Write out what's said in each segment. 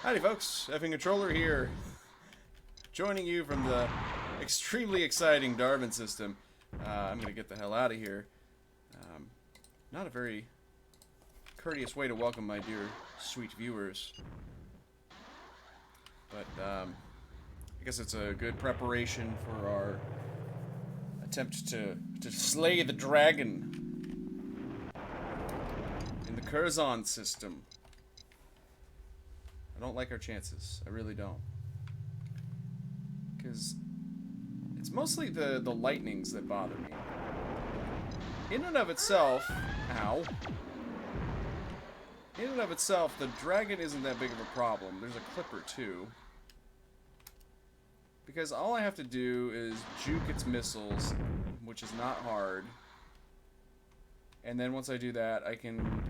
Howdy folks, Effing Controller here, joining you from the extremely exciting Darwin system. I'm gonna get the hell out of here. Not a very courteous way to welcome my dear, sweet viewers. But, I guess it's a good preparation for our attempt to slay the dragon in the Kurzon system. I don't like our chances. I really don't. Because it's mostly the lightnings that bother me. In and of itself, ow. In and of itself, the dragon isn't that big of a problem. There's a clipper too. Because all I have to do is juke its missiles, which is not hard. And then once I do that, I can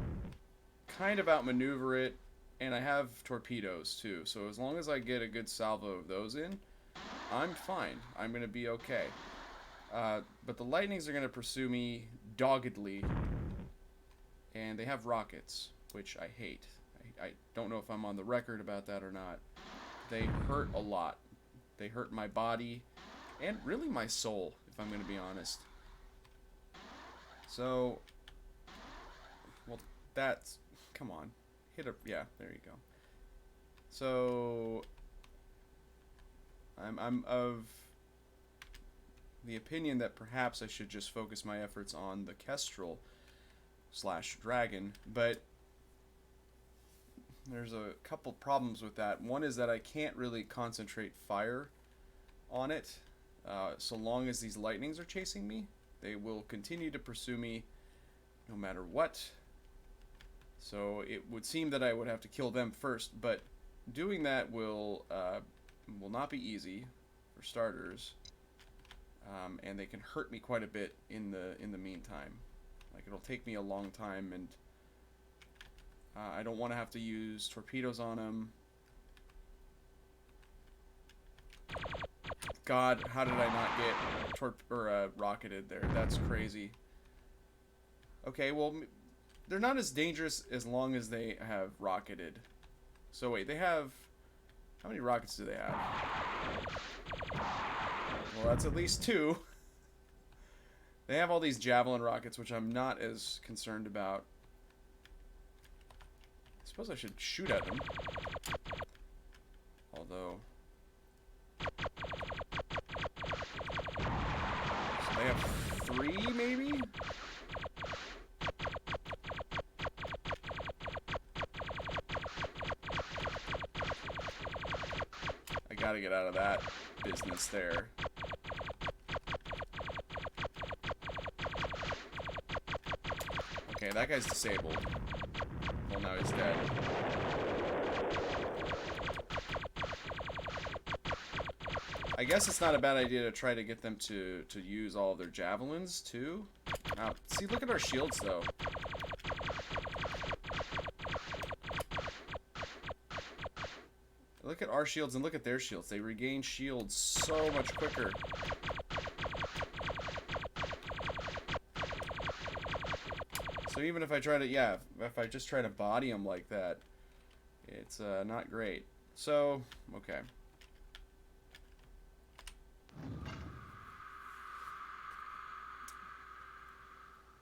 kind of outmaneuver it. And I have torpedoes too, so as long as I get a good salvo of those in, I'm fine. I'm going to be okay. But the lightnings are going to pursue me doggedly, and they have rockets, which I hate. I don't know if I'm on the record about that or not. They hurt a lot. They hurt my body, and really my soul, if I'm going to be honest. So, well, that's... come on. Hit a... yeah, there you go. So, I'm of the opinion that perhaps I should just focus my efforts on the Kestrel / dragon, but there's a couple problems with that. One is that I can't really concentrate fire on it. So long as these lightnings are chasing me, they will continue to pursue me no matter what. So it would seem that I would have to kill them first, but doing that will not be easy, for starters, and they can hurt me quite a bit in the meantime. Like, it'll take me a long time, and I don't want to have to use torpedoes on them. God, how did I not get rocketed there? That's crazy. Okay, well, they're not as dangerous as long as they have rocketed. So wait, they have... how many rockets do they have? Well, that's at least 2. They have all these javelin rockets, which I'm not as concerned about. I suppose I should shoot at them. Although... so they have 3, maybe? Gotta get out of that business there. Okay, that guy's disabled. Well, now he's dead. I guess it's not a bad idea to try to get them to use all of their javelins, too. Now, see, look at our shields, though. Look at our shields and look at their shields. They regain shields so much quicker. So even if I try to, yeah, if I just try to body them like that, it's not great. So, okay.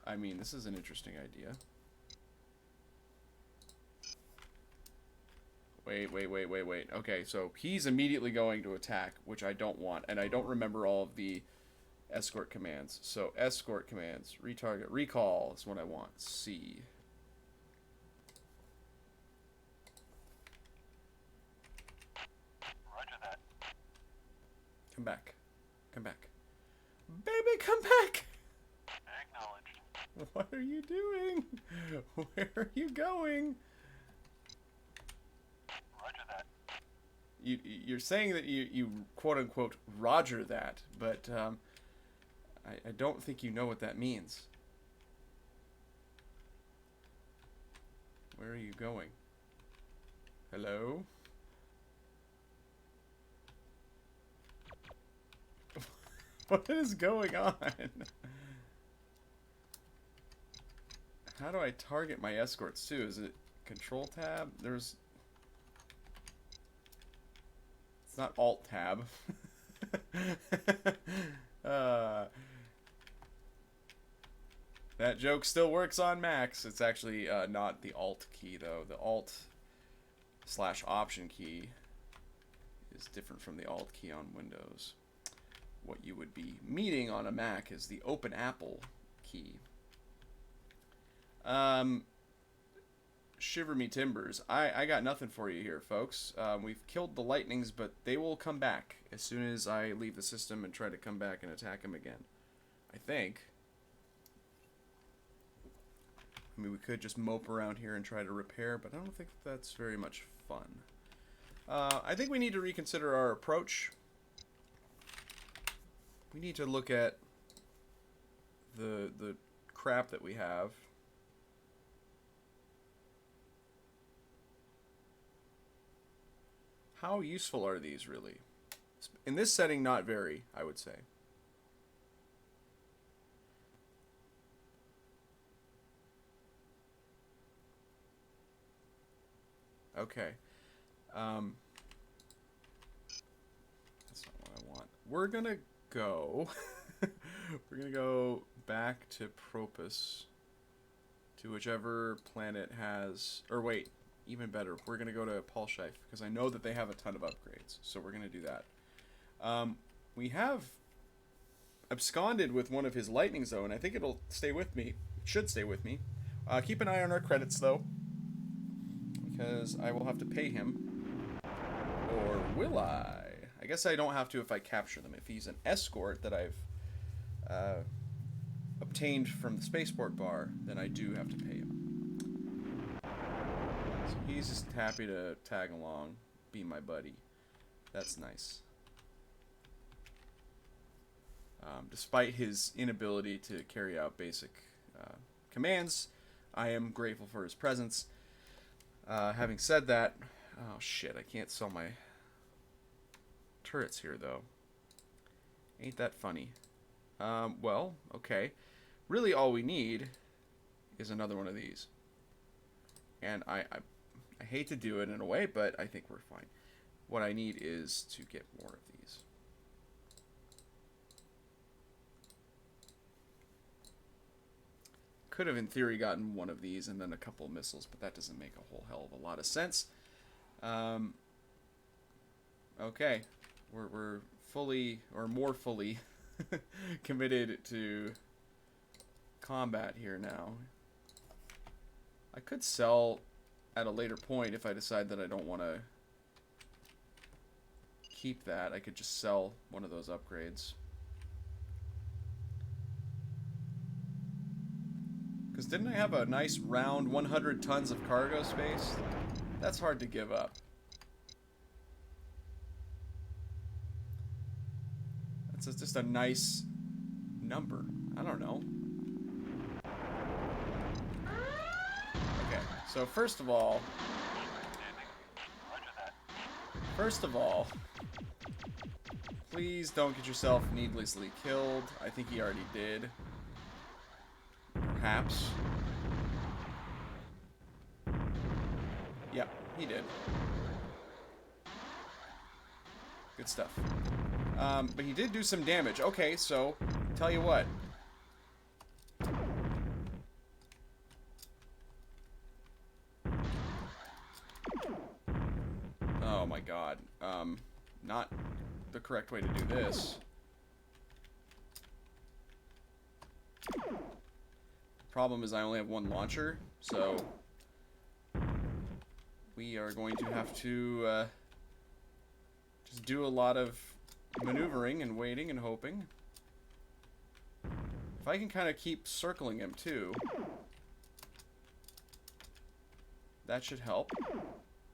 I mean, this is an interesting idea. Wait. Okay, so he's immediately going to attack, which I don't want, and I don't remember all of the escort commands. So, escort commands, retarget, recall is what I want. C. Roger that. Come back. Come back. Baby, come back! Acknowledged. What are you doing? Where are you going? You're saying that you quote-unquote roger that, but I don't think you know what that means. Where are you going? Hello? What is going on? How do I target my escorts too? Is it Control tab? There's... It's not Alt Tab. uh, that joke still works on Macs. It's actually not the Alt key, though. The Alt/Option key is different from the Alt key on Windows. What you would be meeting on a Mac is the Open Apple key. Shiver me timbers. I got nothing for you here, folks. We've killed the lightnings, but they will come back as soon as I leave the system and try to come back and attack them again. I think. I mean, we could just mope around here and try to repair, but I don't think that's very much fun. I think we need to reconsider our approach. We need to look at the crap that we have. How useful are these, really? In this setting, not very, I would say. Okay. That's not what I want. We're gonna go... We're gonna go back to Propus. To whichever planet has... Or wait, even better. We're gonna go to Paulshife, because I know that they have a ton of upgrades. So we're gonna do that. We have absconded with one of his lightnings, though, and I think it'll stay with me. It should stay with me. Keep an eye on our credits, though, because I will have to pay him. Or will I? I guess I don't have to if I capture them. If he's an escort that I've obtained from the spaceport bar, then I do have to pay him. So he's just happy to tag along, be my buddy. That's nice. Despite his inability to carry out basic commands, I am grateful for his presence. Having said that, oh shit, I can't sell my turrets here, though. Ain't that funny? Well, okay. Really all we need is another one of these. And I hate to do it in a way, but I think we're fine. What I need is to get more of these. Could have, in theory, gotten one of these and then a couple of missiles, but that doesn't make a whole hell of a lot of sense. Okay. We're fully, or more fully, committed to combat here now. I could sell at a later point if I decide that I don't want to keep that. I could just sell one of those upgrades. Because didn't I have a nice round 100 tons of cargo space? That's hard to give up. That's just a nice number. I don't know. Okay, so first of all, please don't get yourself needlessly killed. I think he already did. Perhaps. Yep, he did. Good stuff. But he did do some damage. Okay, so, tell you what. Oh my god. Not the correct way to do this. Problem is I only have one launcher, so we are going to have to just do a lot of maneuvering and waiting and hoping. If I can kind of keep circling him too, that should help.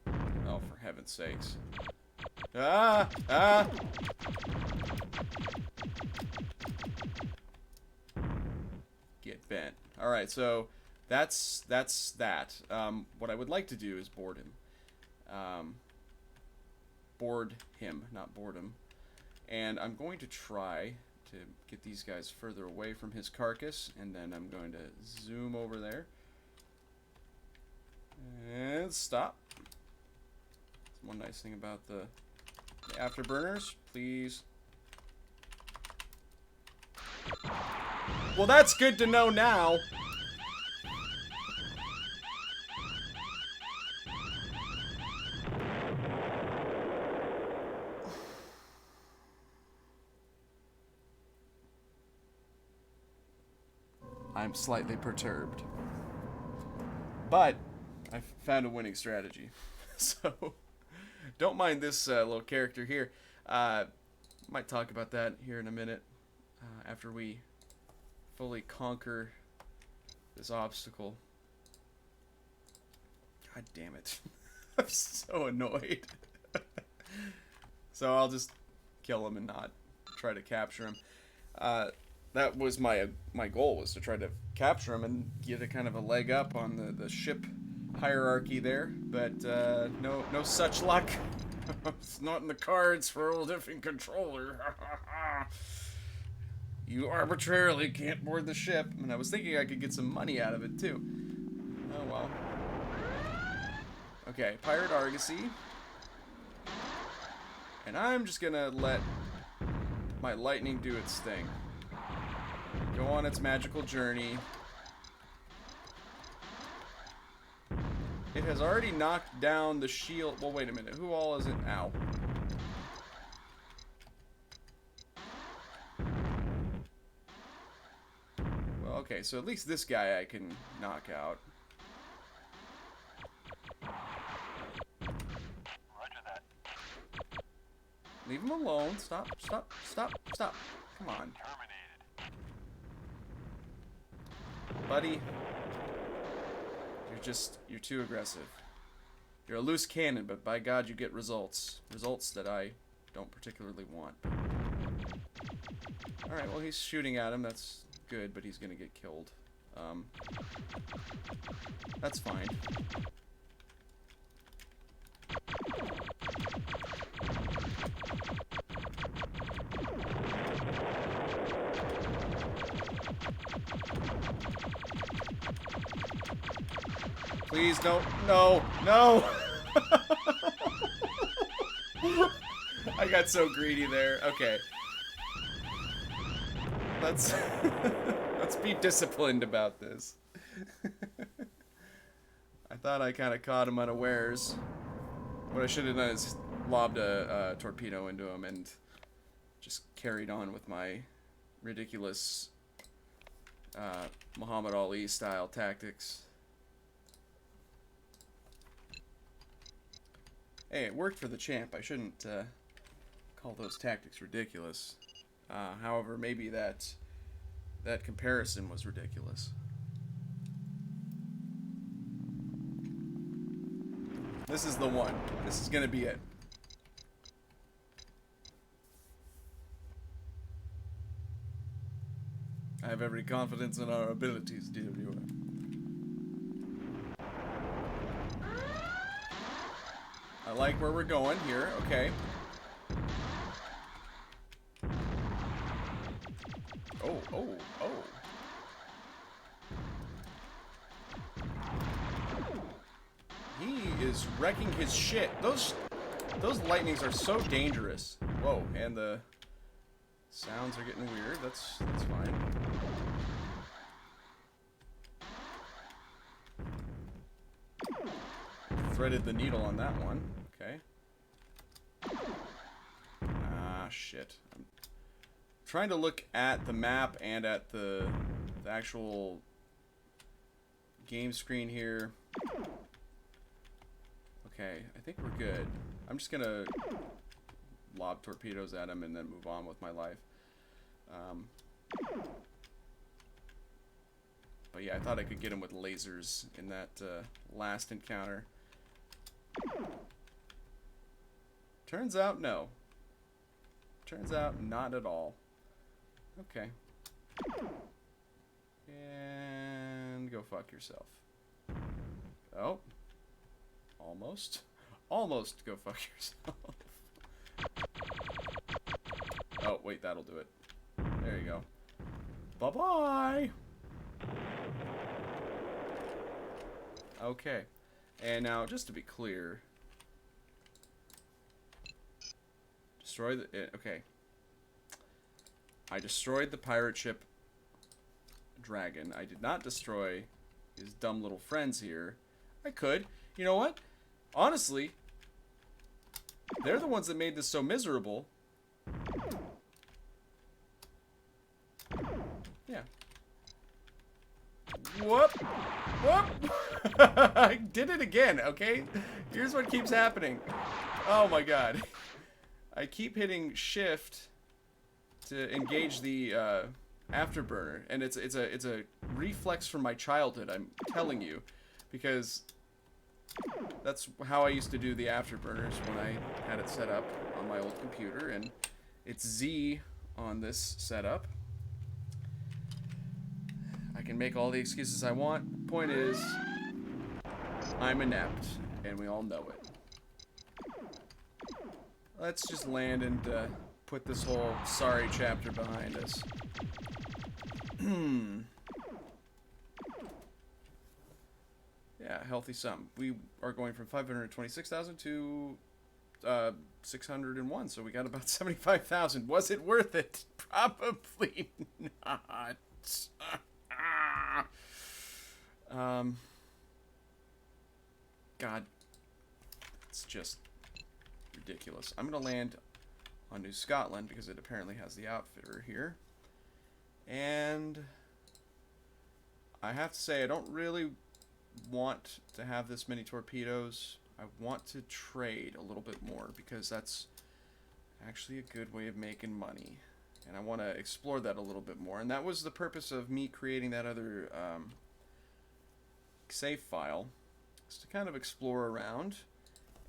Oh, for heaven's sakes. Ah! Ah! Get bent. Alright, so that's that. What I would like to do is board him. Board him, not boredom. And I'm going to try to get these guys further away from his carcass, and then I'm going to zoom over there. And stop. One nice thing about the Afterburners, please. Well, that's good to know now. I'm slightly perturbed. But I found a winning strategy. So don't mind this little character here. Might talk about that here in a minute after we fully conquer this obstacle. God damn it. I'm so annoyed. So I'll just kill him and not try to capture him. That was my goal, was to try to capture him and get a kind of a leg up on the ship hierarchy there, but no such luck. It's not in the cards for old different controller. You arbitrarily can't board the ship, and I was thinking I could get some money out of it too. Oh well. Okay, Pirate Argosy. And I'm just gonna let my lightning do its thing. Go on its magical journey. It has already knocked down the shield. Well, wait a minute. Who all is it? Ow. Well, okay, so at least this guy I can knock out. Roger that. Leave him alone. Stop. Come on. Terminated. Buddy. You're too aggressive. You're a loose cannon, but by God you get results. Results that I don't particularly want. Alright, well he's shooting at him, that's good, but he's gonna get killed. That's fine. Please, no. I got so greedy there. Okay. Let's be disciplined about this. I thought I kind of caught him unawares. What I should have done is lobbed a torpedo into him and just carried on with my ridiculous Muhammad Ali style tactics. Hey, it worked for the champ. I shouldn't call those tactics ridiculous. However, maybe that comparison was ridiculous. This is the one. This is gonna be it. I have every confidence in our abilities, dear viewer. I like where we're going here. Okay. Oh. He is wrecking his shit. Those lightnings are so dangerous. Whoa, and the sounds are getting weird. That's fine. Threaded the needle on that one. Okay. Ah, shit. I'm trying to look at the map and at the actual game screen here. Okay, I think we're good. I'm just gonna lob torpedoes at him and then move on with my life. But yeah, I thought I could get him with lasers in that last encounter. Turns out, no. Turns out, not at all. Okay. And go fuck yourself. Oh. Almost. Almost go fuck yourself. Oh, wait, that'll do it. There you go. Bye-bye! Okay. And now, just to be clear... destroy the... okay. I destroyed the pirate ship dragon. I did not destroy his dumb little friends here. I could. You know what? Honestly, they're the ones that made this so miserable. Yeah. Whoop! Whoop! I did it again, okay? Here's what keeps happening. Oh my god. I keep hitting shift to engage the afterburner, and it's a reflex from my childhood, I'm telling you, because that's how I used to do the afterburners when I had it set up on my old computer, and it's Z on this setup. I can make all the excuses I want. Point is, I'm inept, and we all know it. Let's just land and put this whole sorry chapter behind us. Yeah, healthy sum. We are going from 526,000 to 601, so we got about 75,000. Was it worth it? Probably not. God, it's just ridiculous. I'm gonna land on New Scotland because it apparently has the outfitter here, and I have to say I don't really want to have this many torpedoes. I want to trade a little bit more because that's actually a good way of making money, and I want to explore that a little bit more. And that was the purpose of me creating that other save file, is to kind of explore around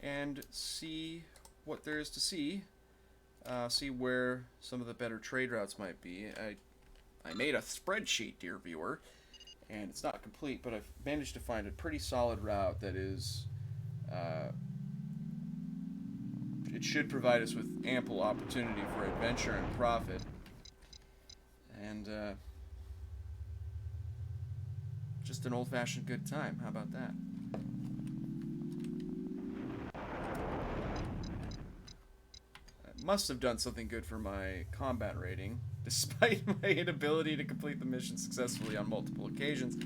and see what there is to see. See where some of the better trade routes might be. I made a spreadsheet, dear viewer, and it's not complete, but I've managed to find a pretty solid route that is... it should provide us with ample opportunity for adventure and profit. And just an old-fashioned good time. How about that? Must have done something good for my combat rating, despite my inability to complete the mission successfully on multiple occasions.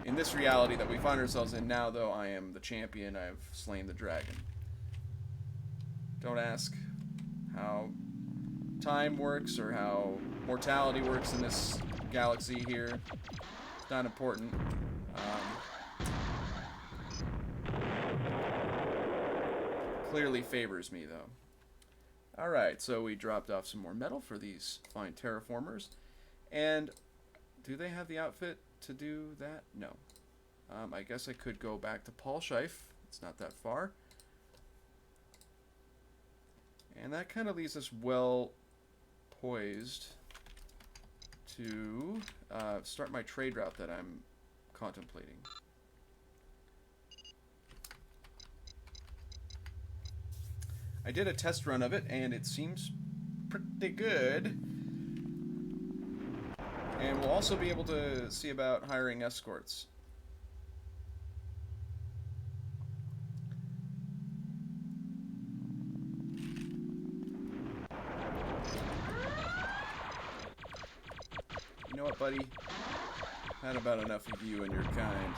In this reality that we find ourselves in now, though, I am the champion. I've slain the dragon. Don't ask how time works or how mortality works in this galaxy here. It's not important. Clearly favors me, though. Alright, so we dropped off some more metal for these fine terraformers. And do they have the outfit to do that? No. I guess I could go back to Paulsheif. It's not that far. And that kind of leaves us well poised to start my trade route that I'm contemplating. I did a test run of it, and it seems pretty good. And we'll also be able to see about hiring escorts. You know what, buddy? I've had about enough of you and your kind.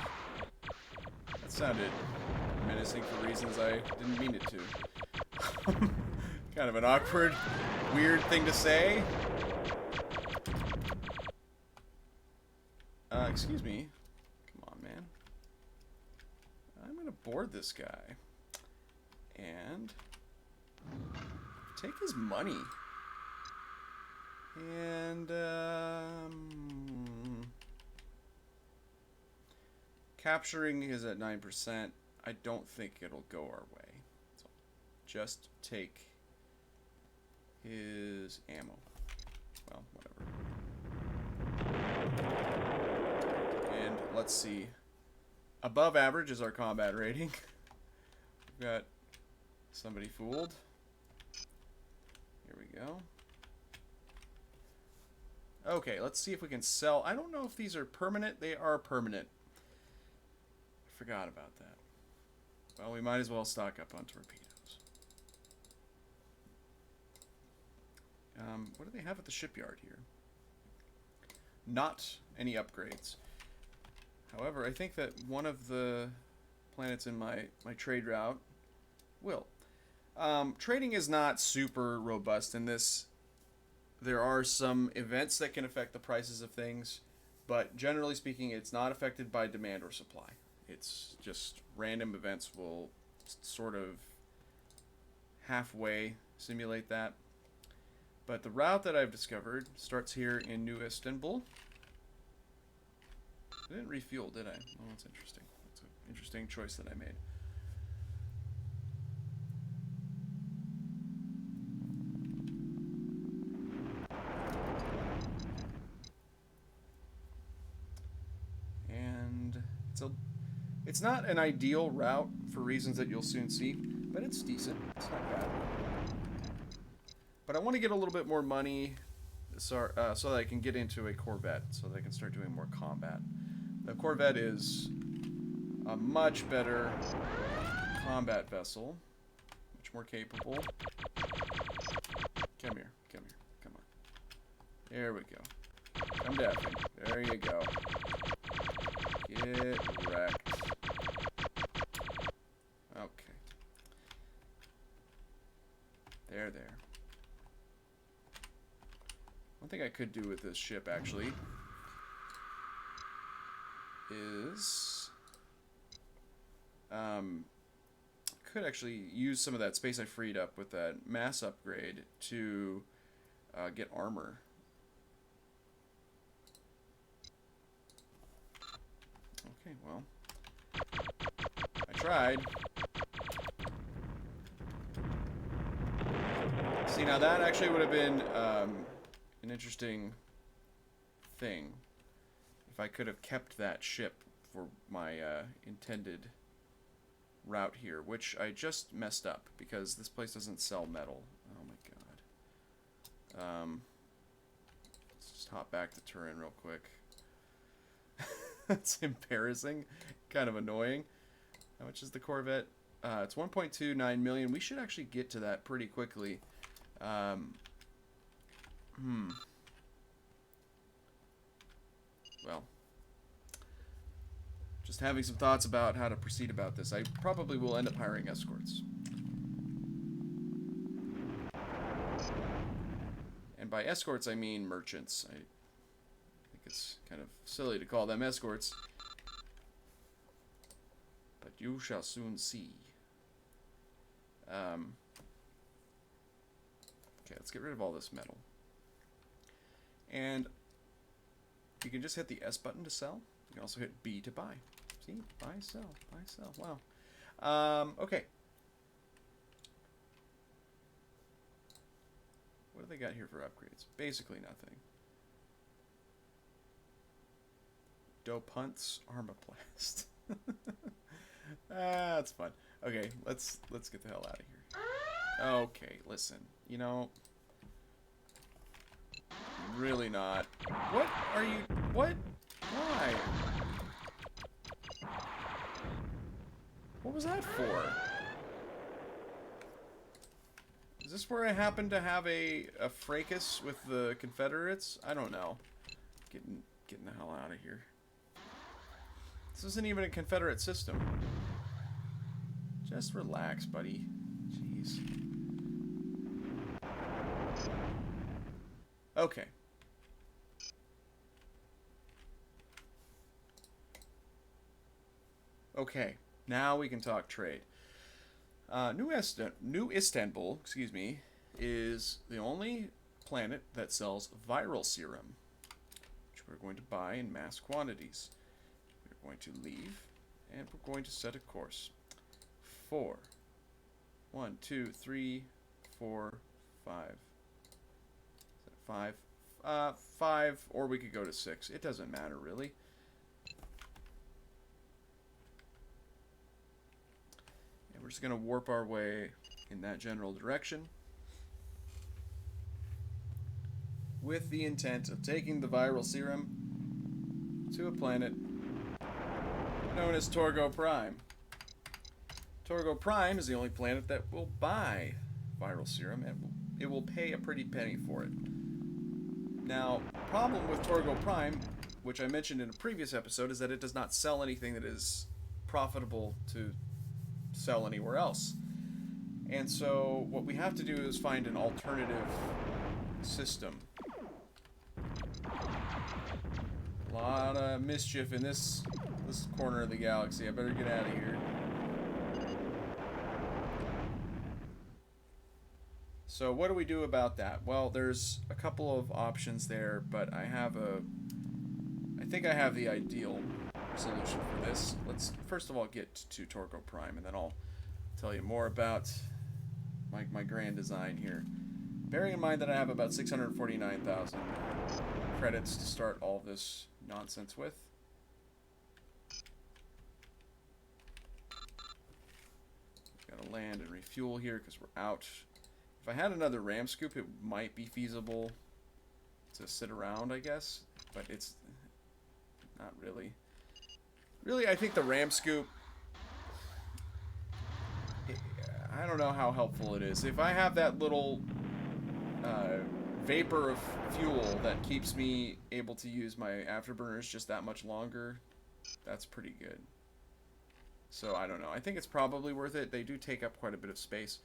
That sounded menacing for reasons I didn't mean it to. Kind of an awkward, weird thing to say. Excuse me. Come on, man. I'm gonna board this guy. And take his money. And, capturing is at 9%. I don't think it'll go our way. So just take his ammo. Well, whatever. And let's see. Above average is our combat rating. We've got somebody fooled. Here we go. Okay, let's see if we can sell. I don't know if these are permanent. They are permanent. I forgot about that. Well, we might as well stock up on torpedoes. What do they have at the shipyard here? Not any upgrades. However, I think that one of the planets in my trade route will. Trading is not super robust in this. There are some events that can affect the prices of things, but generally speaking, it's not affected by demand or supply. It's just random events will sort of halfway simulate that. But the route that I've discovered starts here in New Istanbul. I didn't refuel, did I? Oh, that's interesting. That's an interesting choice that I made. And it's not an ideal route for reasons that you'll soon see, but it's decent. It's not bad. But I want to get a little bit more money so that I can get into a Corvette, so that I can start doing more combat. The Corvette is a much better combat vessel, much more capable. Come here, come here, come on. There we go. Come down. There you go. Get wrecked. Okay. There. One thing I could do with this ship, actually, is could actually use some of that space I freed up with that mass upgrade to get armor. Okay, well, I tried. See, now that actually would have been an interesting thing if I could have kept that ship for my intended route here, which I just messed up because this place doesn't sell metal. Oh my god. Let's just hop back to Turin real quick. That's embarrassing. Kind of annoying. How much is the Corvette? It's 1.29 million. We should actually get to that pretty quickly. Well, just having some thoughts about how to proceed about this. I probably will end up hiring escorts. And by escorts, I mean merchants. I think it's kind of silly to call them escorts. But you shall soon see. Okay, let's get rid of all this metal. And you can just hit the S button to sell. You can also hit B to buy. See? Buy, sell, buy, sell. Wow. Okay. What do they got here for upgrades? Basically nothing. Dopant's Armaplast. That's fun. Okay, let's get the hell out of here. Okay, listen. You know, really not. What are you? What? Why? What was that for? Is this where I happen to have a fracas with the Confederates? I don't know. Getting the hell out of here. This isn't even a Confederate system. Just relax, buddy. Jeez. Okay. Okay. Now we can talk trade. New Istanbul, excuse me, is the only planet that sells viral serum, which we're going to buy in mass quantities. We're going to leave, and we're going to set a course. 4. 1, 2, 3, 4, 5. Is that 5? 5, or we could go to 6. It doesn't matter, really. And we're just going to warp our way in that general direction with the intent of taking the viral serum to a planet known as Torgo Prime. Torgo Prime is the only planet that will buy viral serum and will it will pay a pretty penny for it. Now, problem with Torgo Prime, which I mentioned in a previous episode, is that it does not sell anything that is profitable to sell anywhere else. And so what we have to do is find an alternative system. A lot of mischief in this corner of the galaxy. I better get out of here. So what do we do about that? Well, there's a couple of options there, but I think I have the ideal solution for this. Let's first of all get to Torgo Prime, and then I'll tell you more about my grand design here. Bearing in mind that I have about 649,000 credits to start all this nonsense with. Gotta land and refuel here because we're out. If I had another ram scoop, it might be feasible to sit around, I guess, but it's not really. Really, I think the ram scoop, I don't know how helpful it is. If I have that little vapor of fuel that keeps me able to use my afterburners just that much longer, that's pretty good. So I don't know. I think it's probably worth it. They do take up quite a bit of space.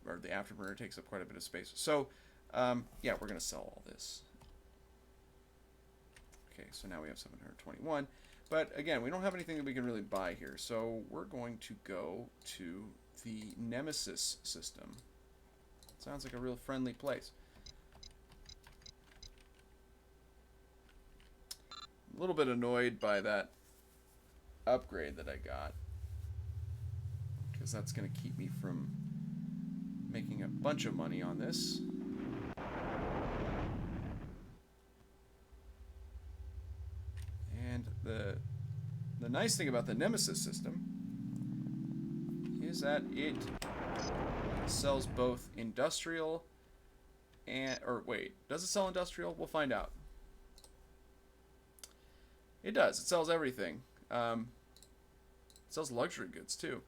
Or the afterburner takes up quite a bit of space. So, yeah, we're going to sell all this. Okay, so now we have 721. But, again, we don't have anything that we can really buy here. So we're going to go to the Nemesis system. Sounds like a real friendly place. I'm a little bit annoyed by that upgrade that I got, because that's going to keep me from making a bunch of money on this. And the nice thing about the Nemesis system is that it sells both industrial and, or wait, does it sell industrial? We'll find out. It does. It sells everything. It sells luxury goods too.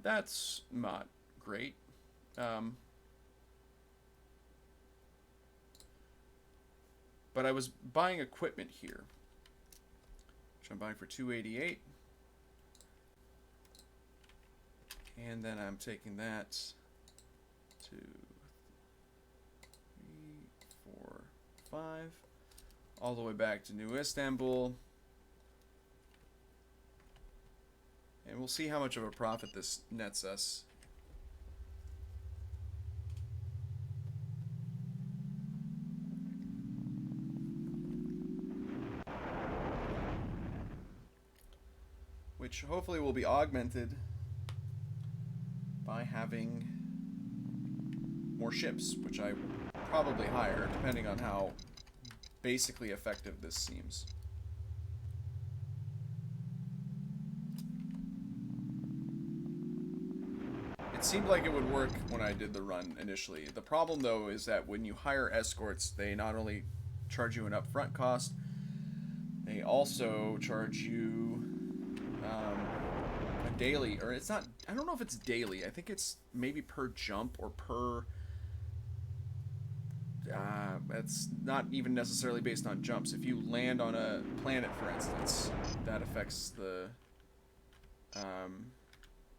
That's not great. But I was buying equipment here, which I'm buying for $288, and then I'm taking that to 3, 4, 5, all the way back to New Istanbul. And we'll see how much of a profit this nets us. Which hopefully will be augmented by having more ships, which I will probably hire, depending on how basically effective this seems. It seemed like it would work when I did the run initially. The problem, though, is that when you hire escorts, they not only charge you an upfront cost, they also charge you a daily, or it's not, I don't know if it's daily. I think it's maybe per jump or per, it's not even necessarily based on jumps. If you land on a planet, for instance, that affects the,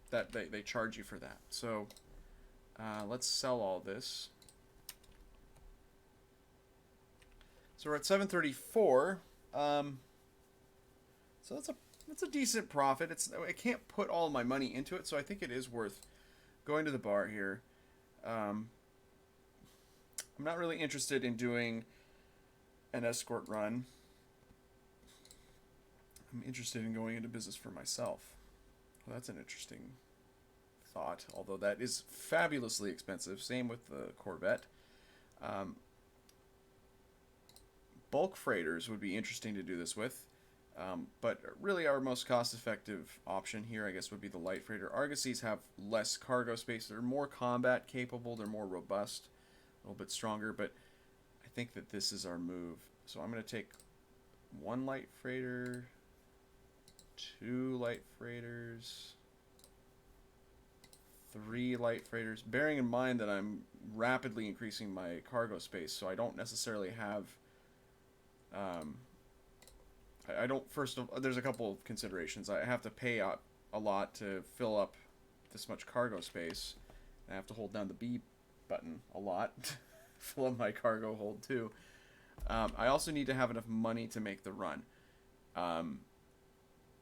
that they charge you for that. So let's sell all this. So we're at 734. So that's a decent profit. I can't put all my money into it, so I think it is worth going to the bar here. I'm not really interested in doing an escort run. I'm interested in going into business for myself. Well, that's an interesting thought, although that is fabulously expensive. Same with the Corvette. Bulk freighters would be interesting to do this with. But really our most cost-effective option here, I guess, would be the light freighter. Argosies have less cargo space. They're more combat capable. They're more robust, a little bit stronger, but I think that this is our move. So I'm going to take 1 light freighter, 2 light freighters, 3 light freighters. Bearing in mind that I'm rapidly increasing my cargo space, so I don't necessarily have... I don't... First of all, there's a couple of considerations. I have to pay a lot to fill up this much cargo space. I have to hold down the B button a lot to fill up my cargo hold, too. I also need to have enough money to make the run.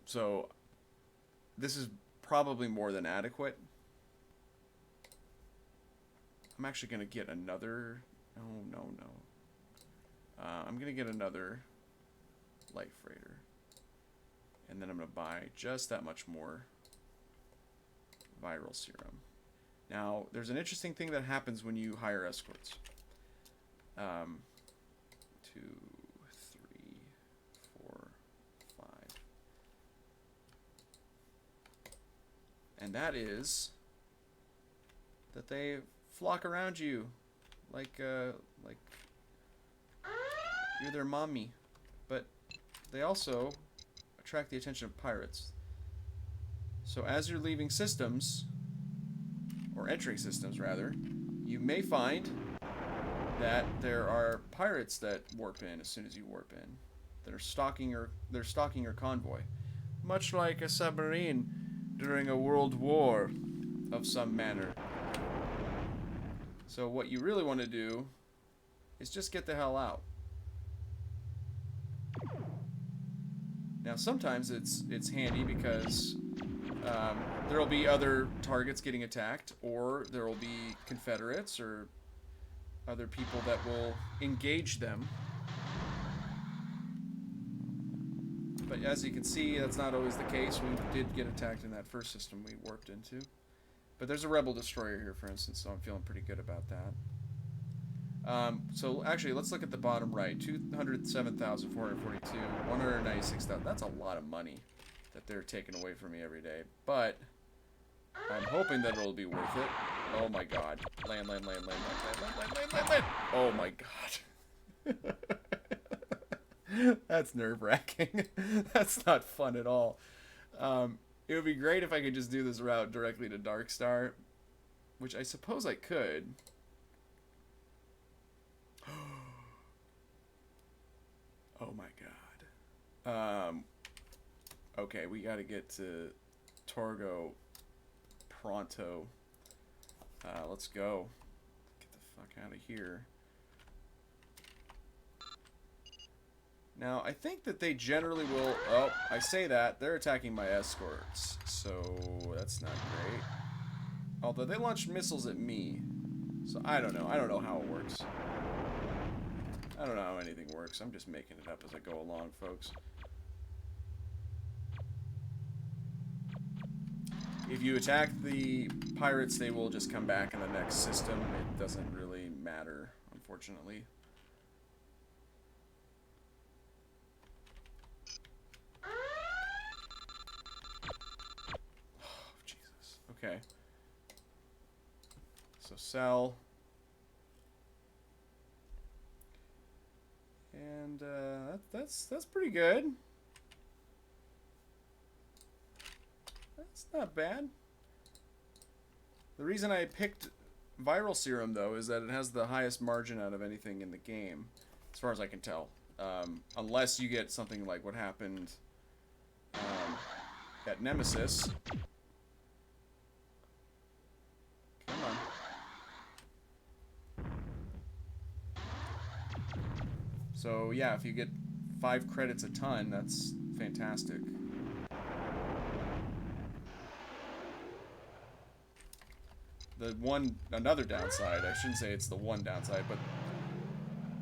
So this is probably more than adequate. I'm actually going to get another... No. I'm going to get another light freighter. And then I'm going to buy just that much more viral serum. Now, there's an interesting thing that happens when you hire escorts. 2, 3, 4, 5. And that is that they flock around you like you're their mommy. But they also attract the attention of pirates. So as you're leaving systems, or entering systems rather, you may find that there are pirates that warp in as soon as you warp in. They're stalking your convoy. Much like a submarine during a world war of some manner. So what you really want to do is just get the hell out. Now sometimes it's handy because there will be other targets getting attacked, or there will be Confederates or other people that will engage them. But as you can see, that's not always the case. We did get attacked in that first system we warped into. But there's a Rebel destroyer here, for instance, so I'm feeling pretty good about that. So actually, let's look at the bottom right. 207,442, 196,000. That's a lot of money that they're taking away from me every day. But I'm hoping that it'll be worth it. Oh my god. Land. Oh my god. That's nerve-wracking. That's not fun at all. It would be great if I could just do this route directly to Darkstar, which I suppose I could. Oh my god. Okay, we gotta get to Torgo pronto. Let's go. Get the fuck out of here. Now, I think that they generally will... Oh, I say that. They're attacking my escorts. So, that's not great. Although, they launched missiles at me. So, I don't know. I don't know how it works. I don't know how anything works. I'm just making it up as I go along, folks. If you attack the pirates, they will just come back in the next system. It doesn't really matter, unfortunately. Oh, Jesus. Okay. So sell. And that's pretty good. That's not bad. The reason I picked viral serum, though, is that it has the highest margin out of anything in the game, as far as I can tell. Unless you get something like what happened at Nemesis. Come on. So, yeah, if you get 5 credits a ton, that's fantastic. Another downside, I shouldn't say it's the one downside, but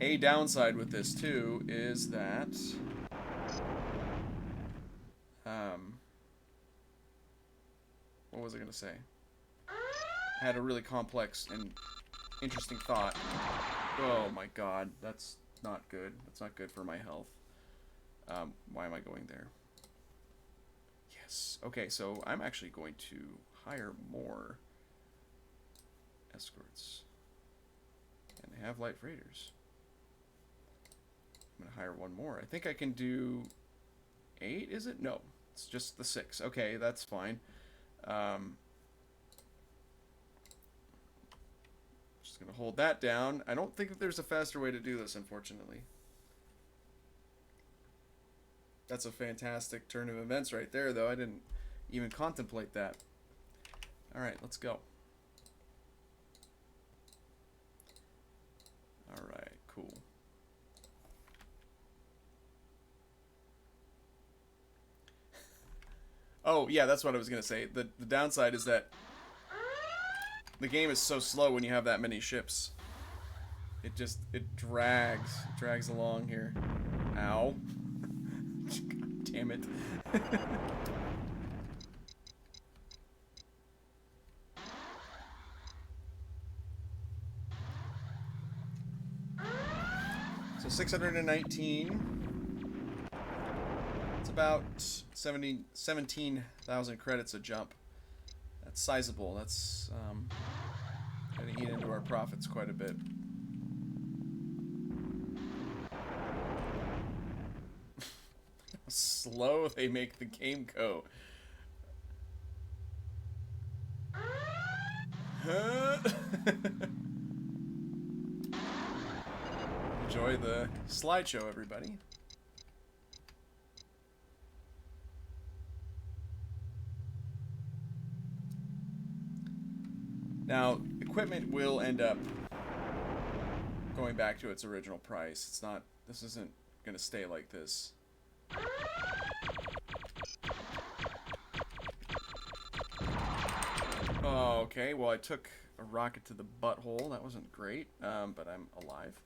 a downside with this too is that what was I gonna say? I had a really complex and interesting thought. Oh my god, that's not good. That's not good for my health. Why am I going there? Yes. Okay, so I'm actually going to hire more escorts. And they have light freighters. I'm going to hire one more. I think I can do 8, is it? No. It's just the 6. Okay, that's fine. Just gonna hold that down. I don't think that there's a faster way to do this, unfortunately. That's a fantastic turn of events right there, though. I didn't even contemplate that. Alright, let's go. Alright, cool. Oh, yeah, that's what I was going to say. The downside is that the game is so slow when you have that many ships. It drags along here. Ow. God damn it. So 619. It's about 17,000 credits a jump. That's sizable. That's gonna eat into our profits quite a bit. How slow they make the game go. Enjoy the slideshow, everybody. Now, equipment will end up going back to its original price. It's not, this isn't going to stay like this. Oh, okay, well I took a rocket to the butthole. That wasn't great, but I'm alive.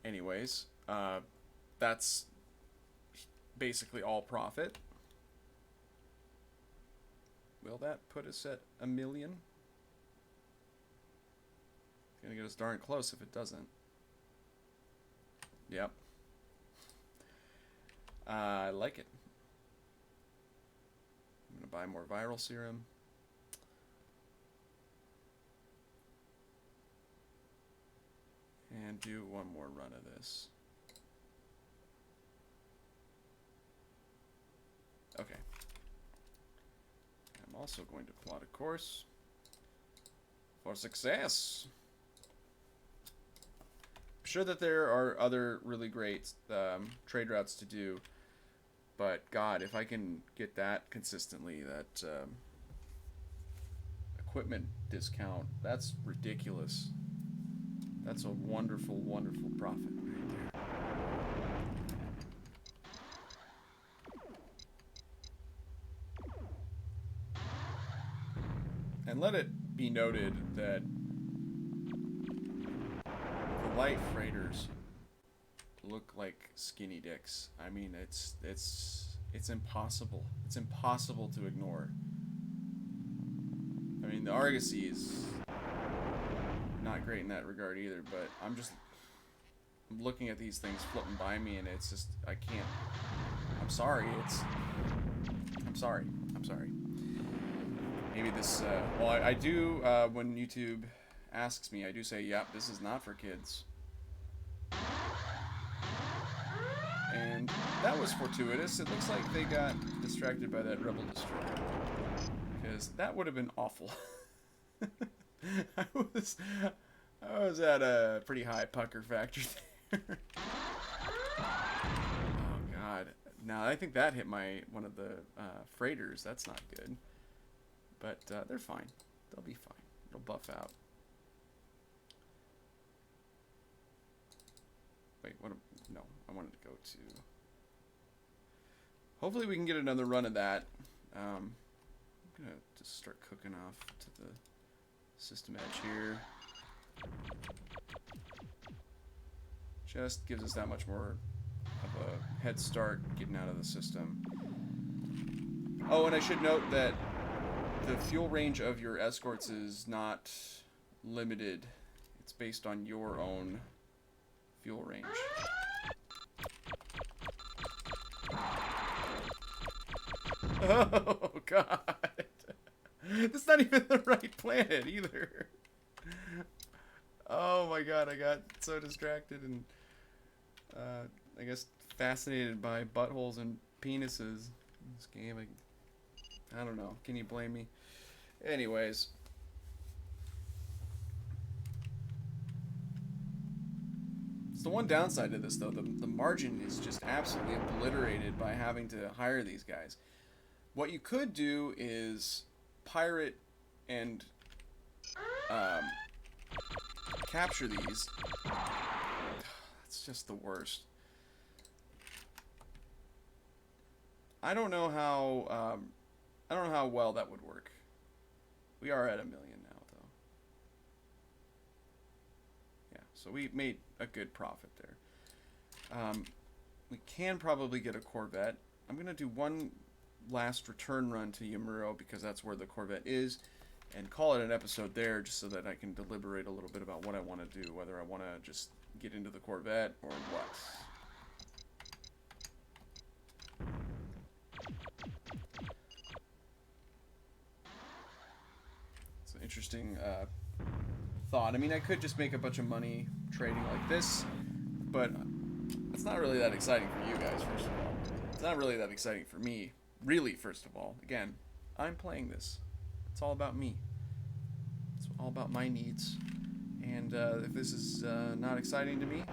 Anyways, that's basically all profit. Will that put us at 1 million? It's gonna get us darn close if it doesn't. Yep. I like it. I'm gonna buy more viral serum. And do one more run of this. Okay. I'm also going to plot a course for success. I'm sure that there are other really great trade routes to do, but God, if I can get that consistently, that equipment discount, that's ridiculous. That's a wonderful, wonderful profit right there. And let it be noted that the light freighters look like skinny dicks. I mean, it's impossible. It's impossible to ignore. I mean, the Argosy is not great in that regard either, but I'm looking at these things floating by me, and it's just, I can't. I'm sorry. I'm sorry. Maybe this, well, I do, when YouTube asks me, I do say, yep, this is not for kids. And that was fortuitous. It looks like they got distracted by that Rebel Destroyer. Because that would have been awful. I was at a pretty high pucker factor there. Oh, God. Now, I think that hit one of the freighters. That's not good. But they're fine. They'll be fine. It'll buff out. Wait, what? No, I wanted to go to... Hopefully we can get another run of that. I'm going to just start cooking off to the system edge here. Just gives us that much more of a head start getting out of the system. Oh, and I should note that the fuel range of your escorts is not limited. It's based on your own fuel range. Oh, God. That's not even the right planet either. Oh my God, I got so distracted and I guess fascinated by buttholes and penises in this game. I don't know. Can you blame me? Anyways. It's the one downside to this, though. The margin is just absolutely obliterated by having to hire these guys. What you could do is pirate and um, capture these. That's just the worst. I don't know how well that would work. We are at 1 million now, though. Yeah, so we made a good profit there. We can probably get a Corvette. I'm gonna do one last return run to Yamuro because that's where the Corvette is, and call it an episode there, just so that I can deliberate a little bit about what I want to do, whether I want to just get into the Corvette or what. It's an interesting thought. I mean, I could just make a bunch of money trading like this, but it's not really that exciting for you guys, first of all. It's not really that exciting for me, really, first of all. Again, I'm playing this. It's all about me. It's all about my needs. And if this is not exciting to me,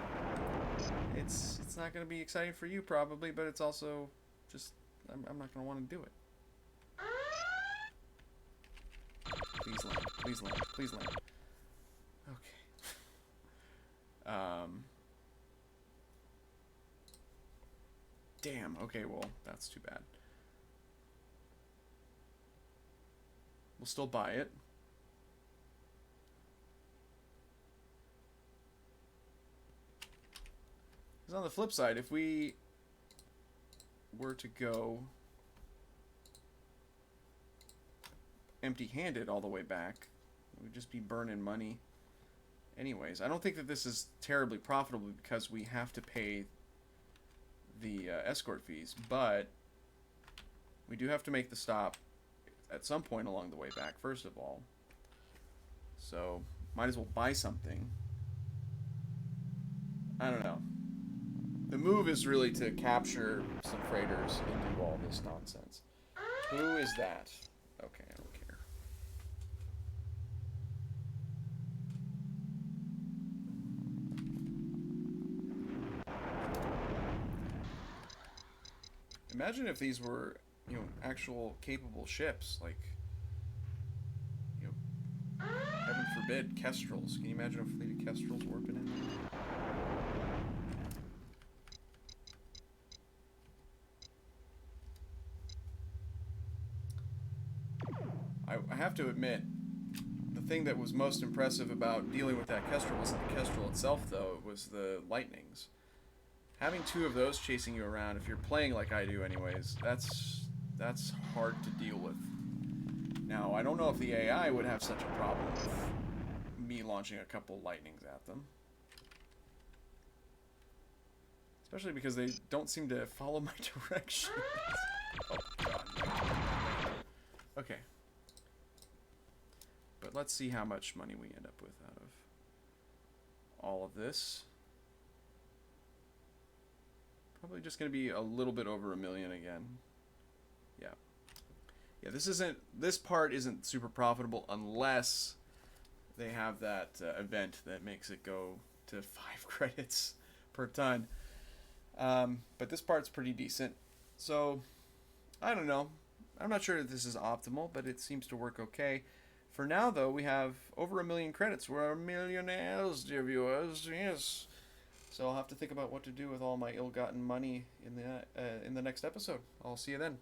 it's not going to be exciting for you, probably, but it's also just, I'm not going to want to do it. Please land. Please land. Please land. Okay. Damn. Okay, well, that's too bad. We'll still buy it. Because on the flip side, if we were to go empty-handed all the way back, we'd just be burning money anyways. I don't think that this is terribly profitable because we have to pay the escort fees, but we do have to make the stop at some point along the way back, first of all. So, might as well buy something. I don't know. The move is really to capture some freighters and do all this nonsense. Who is that? Okay, I don't care. Imagine if these were, actual capable ships, like, heaven forbid, Kestrels. Can you imagine a fleet of Kestrels warping in? I have to admit, the thing that was most impressive about dealing with that Kestrel wasn't the Kestrel itself, though. It was the lightnings. Having two of those chasing you around, if you're playing like I do anyways, that's hard to deal with. Now, I don't know if the AI would have such a problem with me launching a couple lightnings at them. Especially because they don't seem to follow my directions. Oh, God. Okay. But let's see how much money we end up with out of all of this. Probably just going to be a little bit over 1 million again. Yeah. Yeah, this part isn't super profitable unless they have that event that makes it go to 5 credits per ton. But this part's pretty decent. So, I don't know. I'm not sure if this is optimal, but it seems to work okay. For now, though, we have over 1 million credits. We're millionaires, dear viewers. Yes. So I'll have to think about what to do with all my ill-gotten money in the next episode. I'll see you then.